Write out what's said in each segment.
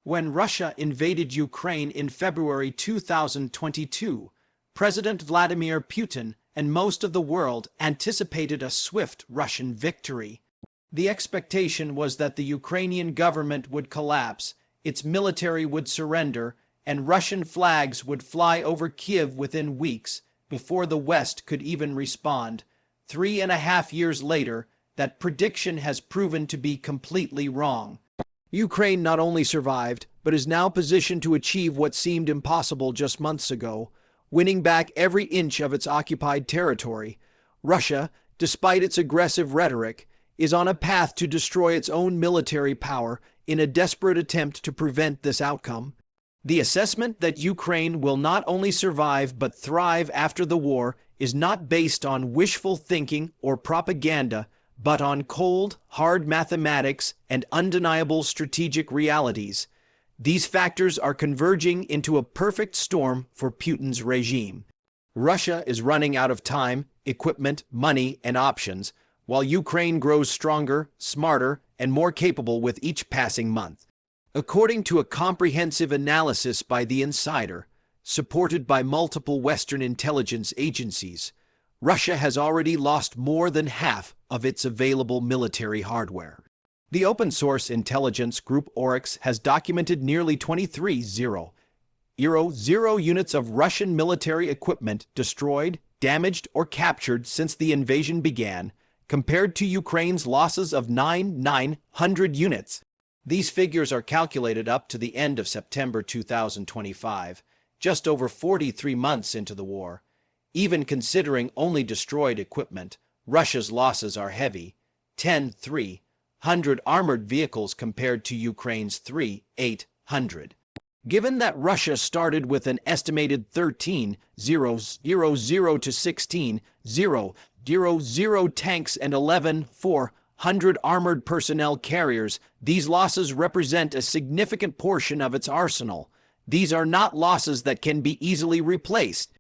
When Russia invaded Ukraine in February 2022, President Vladimir Putin and most of the world anticipated a swift Russian victory. The expectation was that the Ukrainian government would collapse, its military would surrender, and Russian flags would fly over Kiev within weeks before the West could even respond. 3.5 years later, that prediction has proven to be completely wrong. Ukraine not only survived, but is now positioned to achieve what seemed impossible just months ago, winning back every inch of its occupied territory. Russia, despite its aggressive rhetoric, is on a path to destroy its own military power in a desperate attempt to prevent this outcome. The assessment that Ukraine will not only survive but thrive after the war is not based on wishful thinking or propaganda, but on cold, hard mathematics and undeniable strategic realities. These factors are converging into a perfect storm for Putin's regime. Russia is running out of time, equipment, money, and options, while Ukraine grows stronger, smarter, and more capable with each passing month. According to a comprehensive analysis by The Insider, supported by multiple Western intelligence agencies, Russia has already lost more than half of its available military hardware. The open-source intelligence group Oryx has documented nearly 23,000 units of Russian military equipment destroyed, damaged, or captured since the invasion began, compared to Ukraine's losses of 900 units. These figures are calculated up to the end of September 2025, just over 43 months into the war. Even considering only destroyed equipment, Russia's losses are heavy: 300 armored vehicles compared to Ukraine's 800. Given that Russia started with an estimated 13,000 to 16,000 tanks and 11,400 armored personnel carriers, these losses represent a significant portion of its arsenal. These are not losses that can be easily replaced.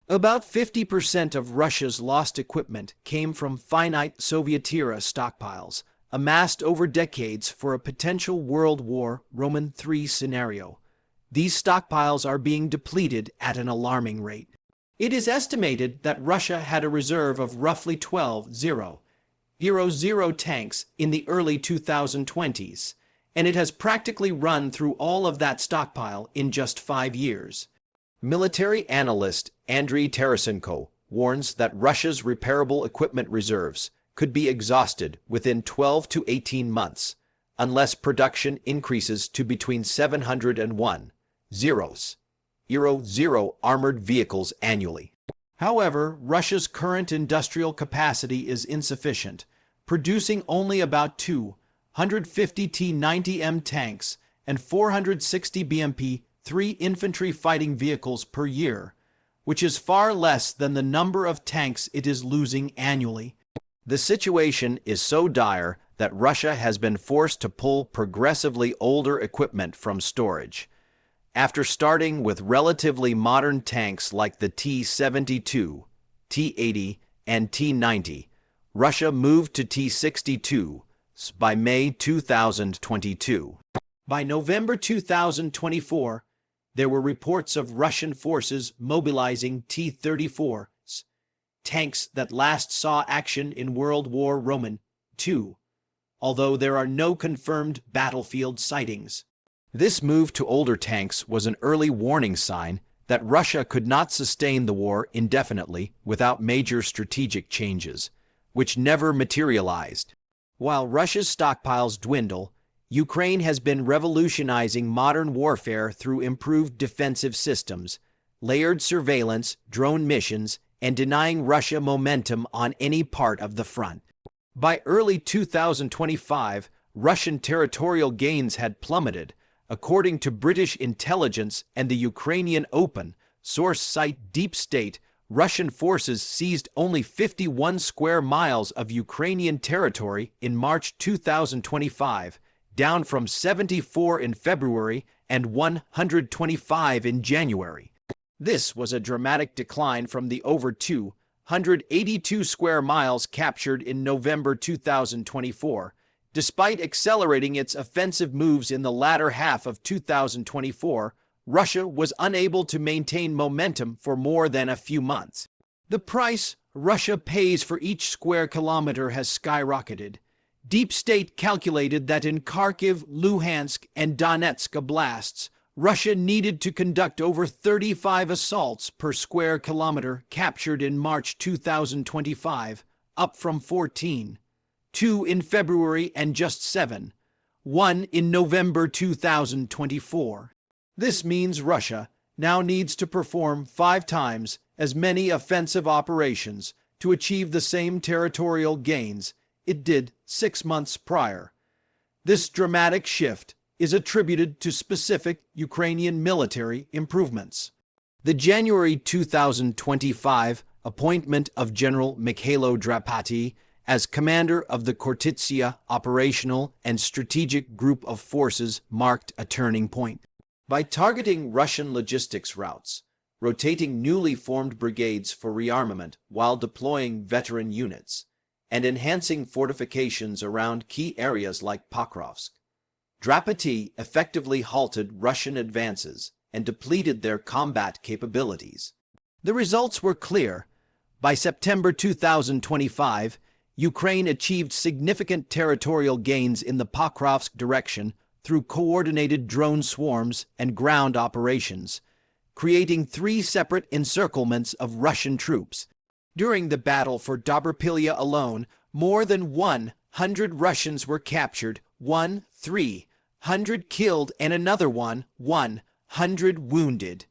About 50% of Russia's lost equipment came from finite Soviet-era stockpiles, amassed over decades for a potential World War III scenario. These stockpiles are being depleted at an alarming rate. It is estimated that Russia had a reserve of roughly 12,000 tanks in the early 2020s, and it has practically run through all of that stockpile in just 5 years. Military analyst Andriy Tarasenko warns that Russia's repairable equipment reserves could be exhausted within 12 to 18 months, unless production increases to between 700 and 1,000 armored vehicles annually. However, Russia's current industrial capacity is insufficient, producing only about 250 T-90M tanks and 460 BMP-3 infantry fighting vehicles per year, which is far less than the number of tanks it is losing annually. The situation is so dire that Russia has been forced to pull progressively older equipment from storage. After starting with relatively modern tanks like the T-72, T-80, and T-90, Russia moved to T-62s by May 2022. By November 2024, there were reports of Russian forces mobilizing T-34s, tanks that last saw action in World War II, although there are no confirmed battlefield sightings. This move to older tanks was an early warning sign that Russia could not sustain the war indefinitely without major strategic changes, which never materialized. While Russia's stockpiles dwindle, Ukraine has been revolutionizing modern warfare through improved defensive systems, layered surveillance, drone missions, and denying Russia momentum on any part of the front. By early 2025, Russian territorial gains had plummeted. According to British intelligence and the Ukrainian open source site Deep State, Russian forces seized only 51 square miles of Ukrainian territory in March 2025, down from 74 in February and 125 in January. This was a dramatic decline from the over 282 square miles captured in November 2024, Despite accelerating its offensive moves in the latter half of 2024, Russia was unable to maintain momentum for more than a few months. The price Russia pays for each square kilometer has skyrocketed. Deep State calculated that in Kharkiv, Luhansk, and Donetsk oblasts, Russia needed to conduct over 35 assaults per square kilometer captured in March 2025, up from 14. 2 in February and just 7. 1 in November 2024. This means Russia now needs to perform 5 times as many offensive operations to achieve the same territorial gains it did 6 months prior. This dramatic shift is attributed to specific Ukrainian military improvements. The January 2025 appointment of General Mikhailo Drapati as commander of the Khortytsia Operational and Strategic Group of Forces marked a turning point. By targeting Russian logistics routes, rotating newly formed brigades for rearmament while deploying veteran units, and enhancing fortifications around key areas like Pokrovsk, Drapati effectively halted Russian advances and depleted their combat capabilities. The results were clear. By September 2025, Ukraine achieved significant territorial gains in the Pokrovsk direction through coordinated drone swarms and ground operations, creating 3 separate encirclements of Russian troops. During the battle for Dobrapilya alone, more than 100 Russians were captured, 300 killed, and another 100 wounded.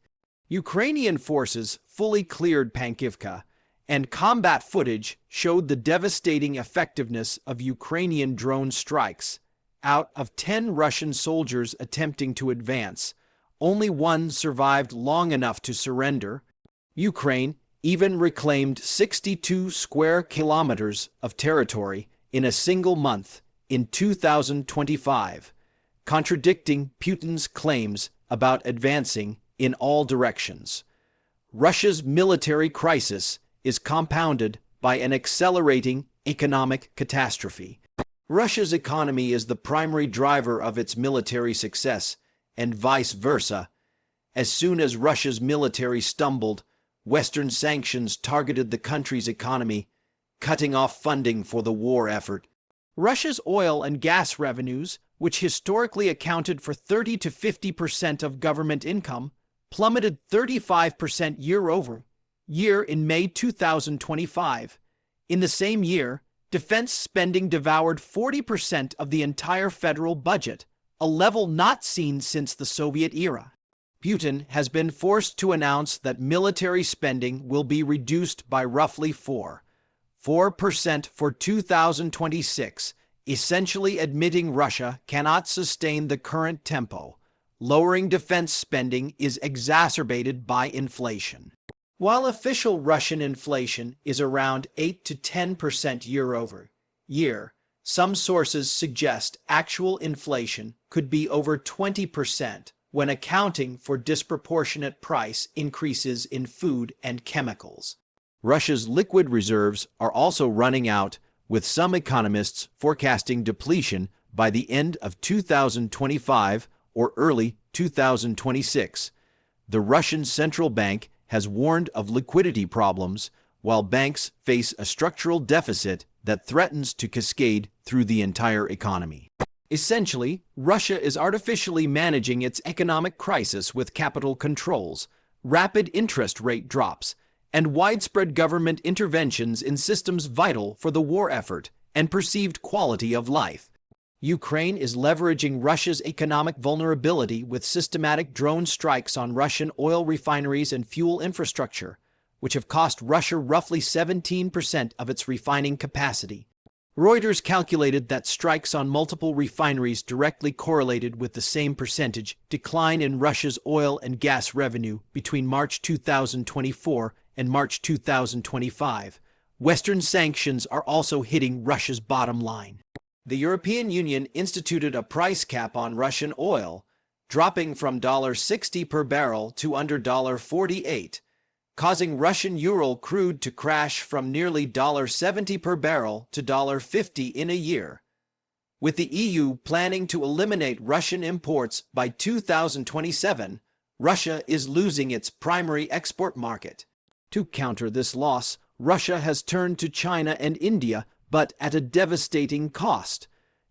Ukrainian forces fully cleared Pankivka, and combat footage showed the devastating effectiveness of Ukrainian drone strikes. Out of 10 Russian soldiers attempting to advance, only 1 survived long enough to surrender. Ukraine even reclaimed 62 square kilometers of territory in a single month in 2025, contradicting Putin's claims about advancing in all directions. Russia's military crisis is compounded by an accelerating economic catastrophe. Russia's economy is the primary driver of its military success, and vice versa. As soon as Russia's military stumbled, Western sanctions targeted the country's economy, cutting off funding for the war effort. Russia's oil and gas revenues, which historically accounted for 30 to 50% of government income, plummeted 35% year-over-year in May 2025. In the same year, defense spending devoured 40% of the entire federal budget, a level not seen since the Soviet era. Putin has been forced to announce that military spending will be reduced by roughly 4% for 2026, essentially admitting Russia cannot sustain the current tempo. Lowering defense spending is exacerbated by inflation. While official Russian inflation is around 8 to 10% year-over-year, some sources suggest actual inflation could be over 20% when accounting for disproportionate price increases in food and chemicals. Russia's liquid reserves are also running out, with some economists forecasting depletion by the end of 2025 or early 2026. The Russian central bank has warned of liquidity problems, while banks face a structural deficit that threatens to cascade through the entire economy. Essentially, Russia is artificially managing its economic crisis with capital controls, rapid interest rate drops, and widespread government interventions in systems vital for the war effort and perceived quality of life. Ukraine is leveraging Russia's economic vulnerability with systematic drone strikes on Russian oil refineries and fuel infrastructure, which have cost Russia roughly 17% of its refining capacity. Reuters calculated that strikes on multiple refineries directly correlated with the same percentage decline in Russia's oil and gas revenue between March 2024 and March 2025. Western sanctions are also hitting Russia's bottom line. The European Union instituted a price cap on Russian oil, dropping from $60 per barrel to under $48, causing Russian Ural crude to crash from nearly $70 per barrel to $50 in a year. With the EU planning to eliminate Russian imports by 2027, Russia is losing its primary export market. To counter this loss, Russia has turned to China and India, but at a devastating cost.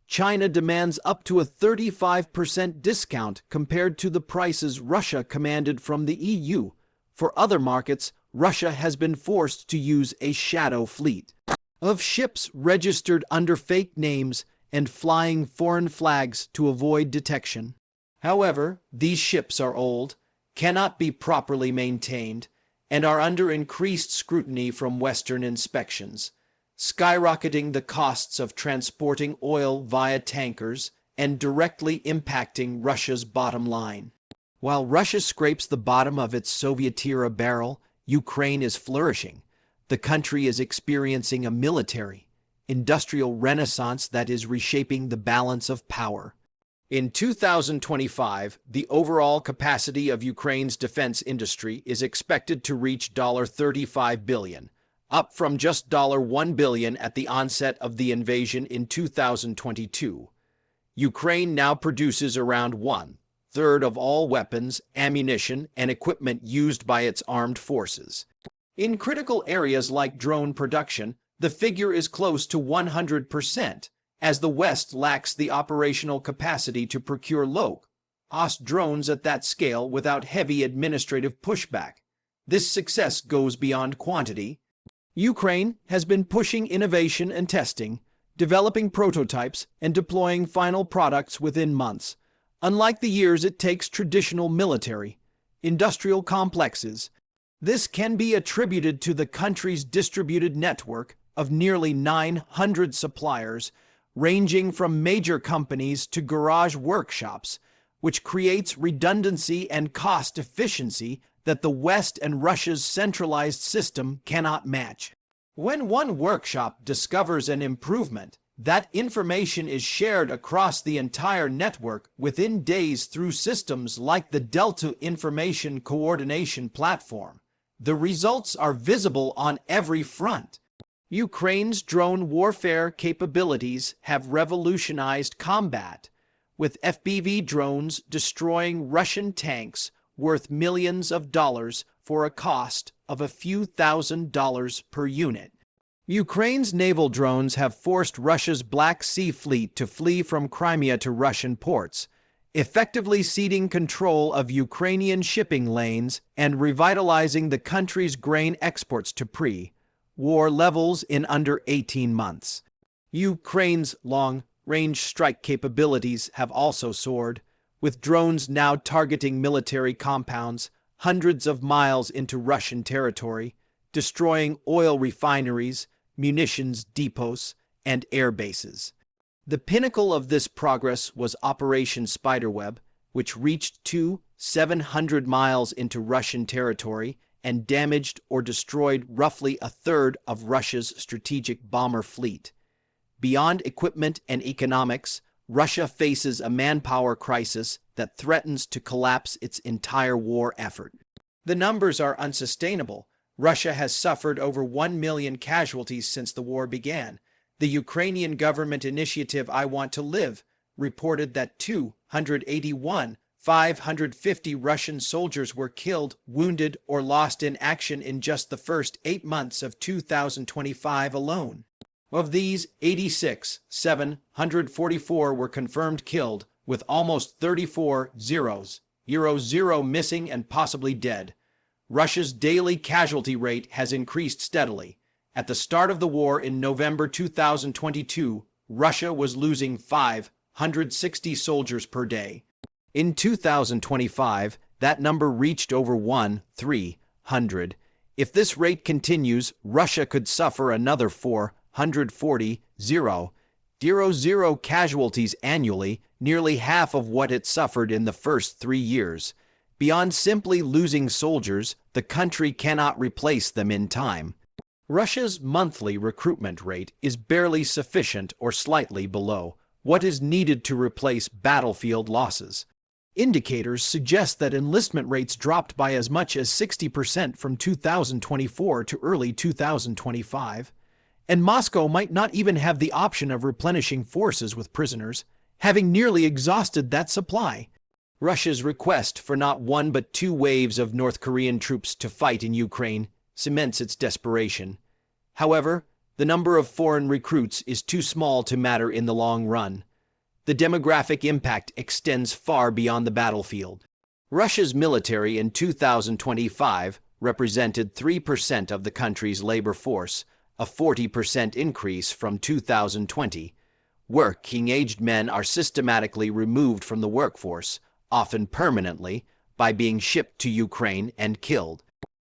China demands up to a 35% discount compared to the prices Russia commanded from the EU. For other markets, Russia has been forced to use a shadow fleet of ships registered under fake names and flying foreign flags to avoid detection. However, these ships are old, cannot be properly maintained, and are under increased scrutiny from Western inspections, skyrocketing the costs of transporting oil via tankers and directly impacting Russia's bottom line. While Russia scrapes the bottom of its Soviet-era barrel, Ukraine is flourishing. The country is experiencing a military, industrial renaissance that is reshaping the balance of power. In 2025, the overall capacity of Ukraine's defense industry is expected to reach $35 billion, up from just $1 billion at the onset of the invasion in 2022. Ukraine now produces around one-third of all weapons, ammunition, and equipment used by its armed forces. In critical areas like drone production, the figure is close to 100%, as the West lacks the operational capacity to procure low-cost drones at that scale without heavy administrative pushback. This success goes beyond quantity. Ukraine has been pushing innovation and testing, developing prototypes and deploying final products within months. Unlike the years it takes traditional military, industrial complexes, this can be attributed to the country's distributed network of nearly 900 suppliers, ranging from major companies to garage workshops, which creates redundancy and cost efficiency that the West and Russia's centralized system cannot match. When one workshop discovers an improvement, that information is shared across the entire network within days through systems like the Delta Information Coordination Platform. The results are visible on every front. Ukraine's drone warfare capabilities have revolutionized combat, with FPV drones destroying Russian tanks worth millions of dollars for a cost of a few $1,000s per unit. Ukraine's naval drones have forced Russia's Black Sea Fleet to flee from Crimea to Russian ports, effectively ceding control of Ukrainian shipping lanes and revitalizing the country's grain exports to pre-war levels in under 18 months. Ukraine's long-range strike capabilities have also soared, with drones now targeting military compounds hundreds of miles into Russian territory, destroying oil refineries, munitions depots, and air bases. The pinnacle of this progress was Operation Spiderweb, which reached 700 miles into Russian territory and damaged or destroyed roughly a third of Russia's strategic bomber fleet. Beyond equipment and economics, Russia faces a manpower crisis that threatens to collapse its entire war effort. The numbers are unsustainable. Russia has suffered over 1 million casualties since the war began. The Ukrainian government initiative I Want to Live reported that 550 Russian soldiers were killed, wounded, or lost in action in just the first 8 months of 2025 alone. Of these, 744 were confirmed killed, with almost 34,000 missing and possibly dead. Russia's daily casualty rate has increased steadily. At the start of the war in November 2022, Russia was losing 560 soldiers per day. In 2025, that number reached over 1,300. If this rate continues, Russia could suffer another 440,000 casualties annually, nearly half of what it suffered in the first 3 years. Beyond simply losing soldiers, the country cannot replace them in time. Russia's monthly recruitment rate is barely sufficient or slightly below what is needed to replace battlefield losses. Indicators suggest that enlistment rates dropped by as much as 60% from 2024 to early 2025, and Moscow might not even have the option of replenishing forces with prisoners, having nearly exhausted that supply. Russia's request for not one but two waves of North Korean troops to fight in Ukraine cements its desperation. However, the number of foreign recruits is too small to matter in the long run. The demographic impact extends far beyond the battlefield. Russia's military in 2025 represented 3% of the country's labor force, a 40% increase from 2020. Working-aged men are systematically removed from the workforce, often permanently, by being shipped to Ukraine and killed.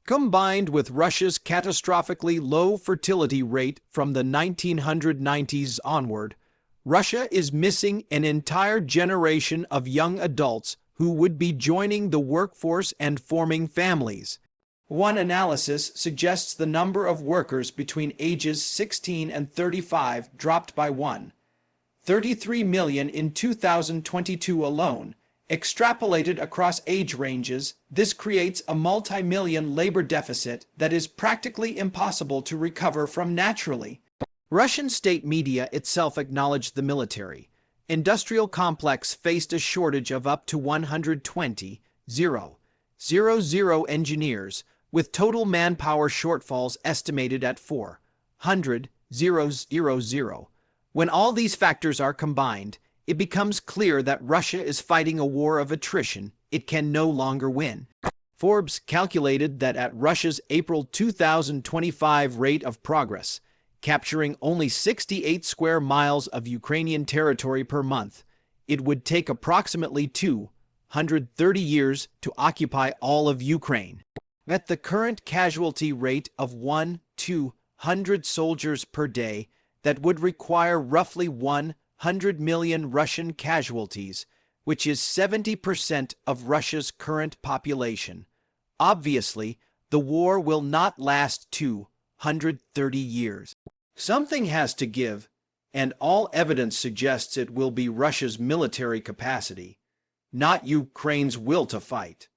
Combined with Russia's catastrophically low fertility rate from the 1990s onward, Russia is missing an entire generation of young adults who would be joining the workforce and forming families. One analysis suggests the number of workers between ages 16 and 35 dropped by 1.33 million in 2022 alone. Extrapolated across age ranges, this creates a multi-million labor deficit that is practically impossible to recover from naturally. Russian state media itself acknowledged the military industrial complex faced a shortage of up to 120,000 engineers, with total manpower shortfalls estimated at 400,000. When all these factors are combined, it becomes clear that Russia is fighting a war of attrition it can no longer win. Forbes calculated that at Russia's April 2025 rate of progress, capturing only 68 square miles of Ukrainian territory per month, it would take approximately 230 years to occupy all of Ukraine. At the current casualty rate of 1-200 soldiers per day, that would require roughly 100 million Russian casualties, which is 70% of Russia's current population. Obviously, the war will not last 230 years. Something has to give, and all evidence suggests it will be Russia's military capacity, not Ukraine's will to fight.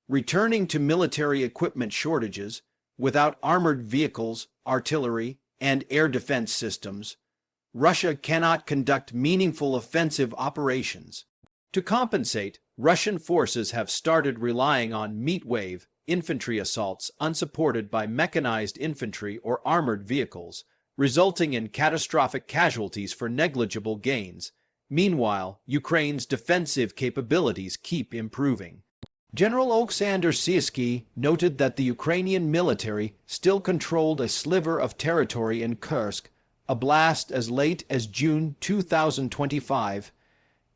Returning to military equipment shortages, without armored vehicles, artillery, and air defense systems, Russia cannot conduct meaningful offensive operations. To compensate, Russian forces have started relying on meat-wave infantry assaults unsupported by mechanized infantry or armored vehicles, resulting in catastrophic casualties for negligible gains. Meanwhile, Ukraine's defensive capabilities keep improving. General Oleksandr Syrskyi noted that the Ukrainian military still controlled a sliver of territory in Kursk, a blast as late as June 2025,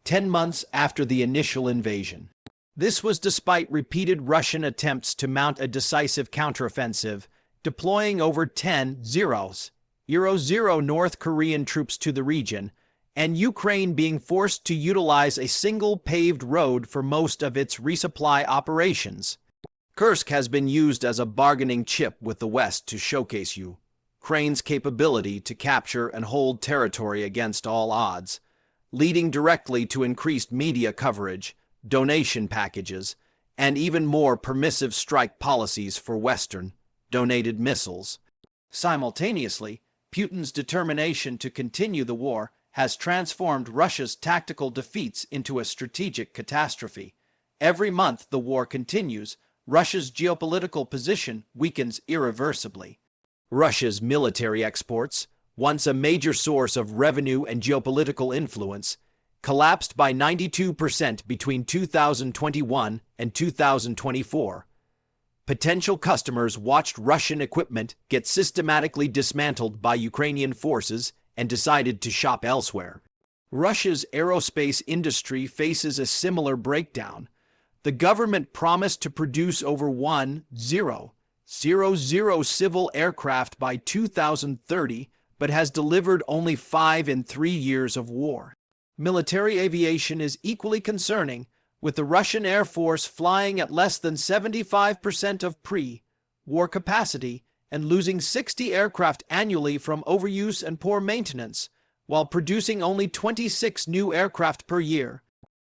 10 months after the initial invasion. This was despite repeated Russian attempts to mount a decisive counteroffensive, deploying over 10,000 North Korean troops to the region, and Ukraine being forced to utilize a single paved road for most of its resupply operations. Kursk has been used as a bargaining chip with the West to showcase Ukraine's capability to capture and hold territory against all odds, leading directly to increased media coverage, donation packages, and even more permissive strike policies for Western-donated missiles. Simultaneously, Putin's determination to continue the war has transformed Russia's tactical defeats into a strategic catastrophe. Every month the war continues, Russia's geopolitical position weakens irreversibly. Russia's military exports, once a major source of revenue and geopolitical influence, collapsed by 92% between 2021 and 2024. Potential customers watched Russian equipment get systematically dismantled by Ukrainian forces and decided to shop elsewhere. Russia's aerospace industry faces a similar breakdown. The government promised to produce over 1,000 civil aircraft by 2030, but has delivered only 5 in 3 years of war. Military aviation is equally concerning, with the Russian Air Force flying at less than 75% of pre-war capacity and losing 60 aircraft annually from overuse and poor maintenance, while producing only 26 new aircraft per year.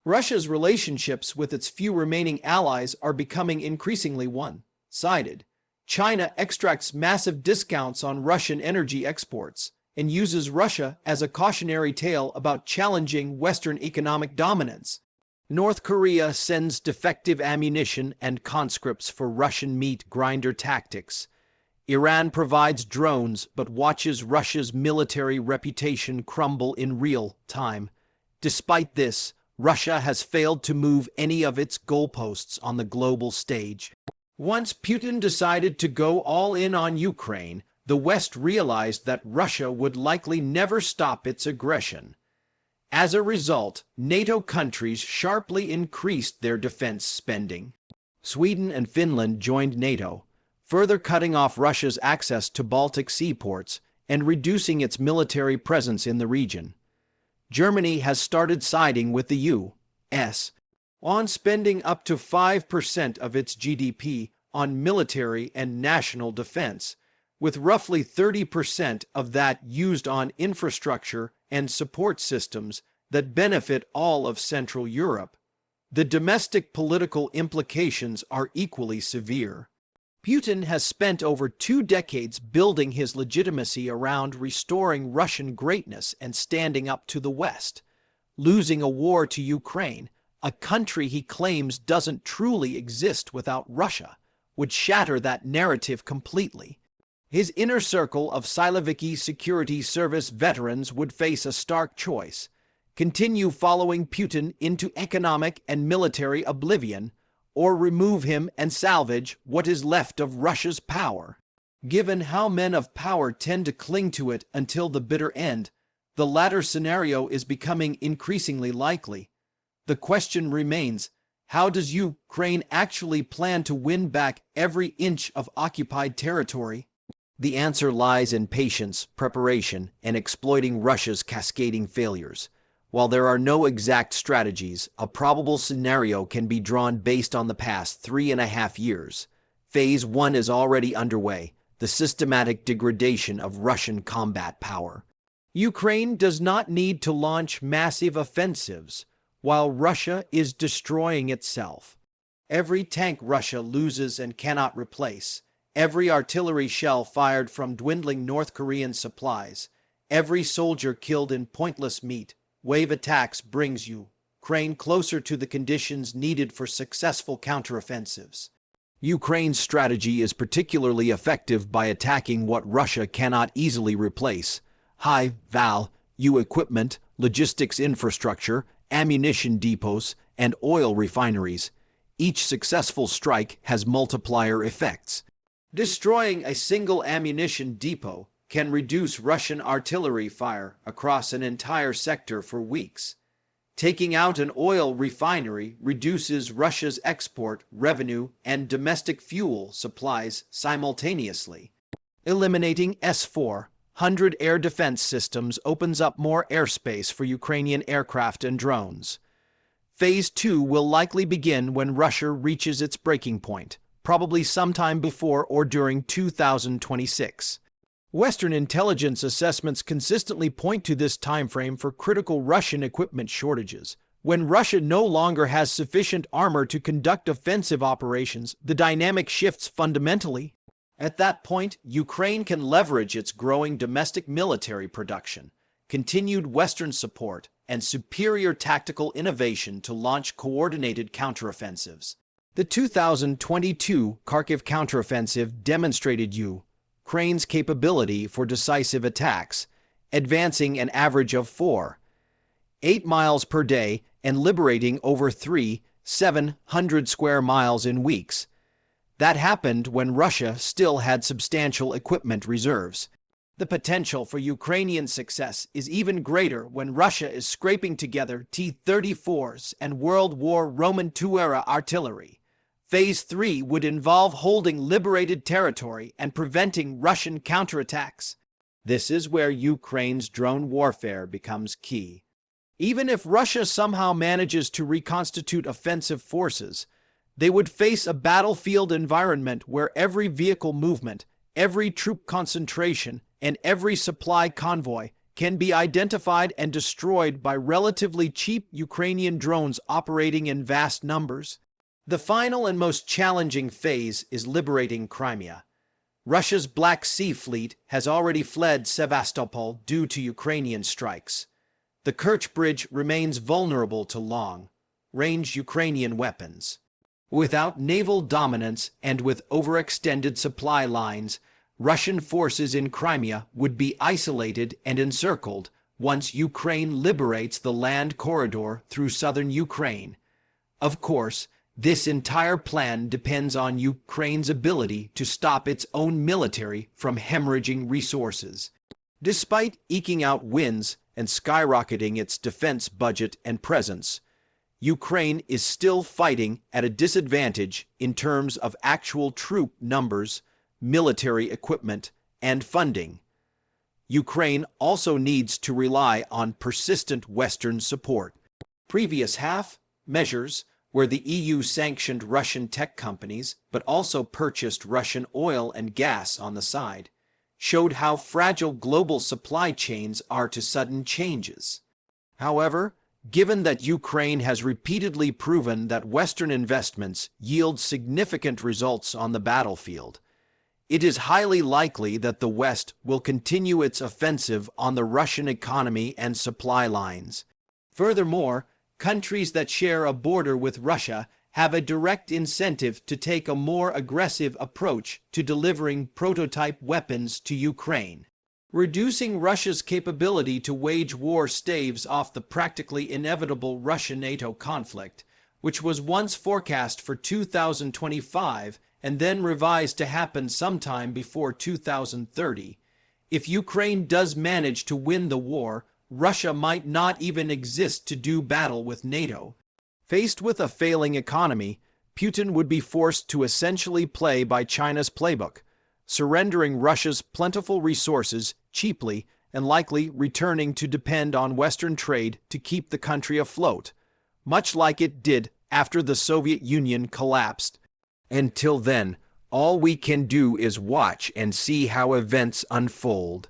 Russia's relationships with its few remaining allies are becoming increasingly one-sided. China extracts massive discounts on Russian energy exports and uses Russia as a cautionary tale about challenging Western economic dominance. North Korea sends defective ammunition and conscripts for Russian meat grinder tactics. Iran provides drones but watches Russia's military reputation crumble in real time. Despite this, Russia has failed to move any of its goalposts on the global stage. Once Putin decided to go all in on Ukraine, the West realized that Russia would likely never stop its aggression. As a result, NATO countries sharply increased their defense spending. Sweden and Finland joined NATO, further cutting off Russia's access to Baltic seaports and reducing its military presence in the region. Germany has started siding with the U.S. on spending up to 5% of its GDP on military and national defense, with roughly 30% of that used on infrastructure and support systems that benefit all of Central Europe. The domestic political implications are equally severe. Putin has spent over 2 decades building his legitimacy around restoring Russian greatness and standing up to the West. Losing a war to Ukraine, a country he claims doesn't truly exist without Russia, would shatter that narrative completely. His inner circle of Siloviki Security Service veterans would face a stark choice: continue following Putin into economic and military oblivion, or remove him and salvage what is left of Russia's power. Given how men of power tend to cling to it until the bitter end, the latter scenario is becoming increasingly likely. The question remains, how does Ukraine actually plan to win back every inch of occupied territory? The answer lies in patience, preparation, and exploiting Russia's cascading failures. While there are no exact strategies, a probable scenario can be drawn based on the past 3.5 years. Phase 1 is already underway: the systematic degradation of Russian combat power. Ukraine does not need to launch massive offensives, while Russia is destroying itself. Every tank Russia loses and cannot replace, every artillery shell fired from dwindling North Korean supplies, every soldier killed in pointless wave attacks brings Ukraine closer to the conditions needed for successful counteroffensives. Ukraine's strategy is particularly effective by attacking what Russia cannot easily replace: high-value equipment, logistics infrastructure, ammunition depots, and oil refineries. Each successful strike has multiplier effects. Destroying a single ammunition depot can reduce Russian artillery fire across an entire sector for weeks. Taking out an oil refinery reduces Russia's export revenue and domestic fuel supplies simultaneously. Eliminating S-400 air defense systems opens up more airspace for Ukrainian aircraft and drones. Phase 2 will likely begin when Russia reaches its breaking point, probably sometime before or during 2026. Western intelligence assessments consistently point to this timeframe for critical Russian equipment shortages. When Russia no longer has sufficient armor to conduct offensive operations, the dynamic shifts fundamentally. At that point, Ukraine can leverage its growing domestic military production, continued Western support, and superior tactical innovation to launch coordinated counteroffensives. The 2022 Kharkiv counteroffensive demonstrated Ukraine's capability for decisive attacks, advancing an average of 4.8 miles per day and liberating over 3,700 square miles in weeks. That happened when Russia still had substantial equipment reserves. The potential for Ukrainian success is even greater when Russia is scraping together T-34s and World War Roman II-era artillery. Phase 3 would involve holding liberated territory and preventing Russian counterattacks. This is where Ukraine's drone warfare becomes key. Even if Russia somehow manages to reconstitute offensive forces, they would face a battlefield environment where every vehicle movement, every troop concentration, and every supply convoy can be identified and destroyed by relatively cheap Ukrainian drones operating in vast numbers. The final and most challenging phase is liberating Crimea. Russia's Black Sea Fleet has already fled Sevastopol due to Ukrainian strikes. The Kerch Bridge remains vulnerable to long-range Ukrainian weapons. Without naval dominance and with overextended supply lines, Russian forces in Crimea would be isolated and encircled once Ukraine liberates the land corridor through southern Ukraine. Of course, this entire plan depends on Ukraine's ability to stop its own military from hemorrhaging resources. Despite eking out wins and skyrocketing its defense budget and presence, Ukraine is still fighting at a disadvantage in terms of actual troop numbers, military equipment, and funding. Ukraine also needs to rely on persistent Western support. Previous half-measures, where the EU sanctioned Russian tech companies but also purchased Russian oil and gas on the side, showed how fragile global supply chains are to sudden changes. However, given that Ukraine has repeatedly proven that Western investments yield significant results on the battlefield, it is highly likely that the West will continue its offensive on the Russian economy and supply lines. Furthermore, countries that share a border with Russia have a direct incentive to take a more aggressive approach to delivering prototype weapons to Ukraine. Reducing Russia's capability to wage war staves off the practically inevitable Russia-NATO conflict, which was once forecast for 2025 and then revised to happen sometime before 2030. If Ukraine does manage to win the war, Russia might not even exist to do battle with NATO. Faced with a failing economy, Putin would be forced to essentially play by China's playbook, surrendering Russia's plentiful resources cheaply and likely returning to depend on Western trade to keep the country afloat, much like it did after the Soviet Union collapsed. Until then, all we can do is watch and see how events unfold.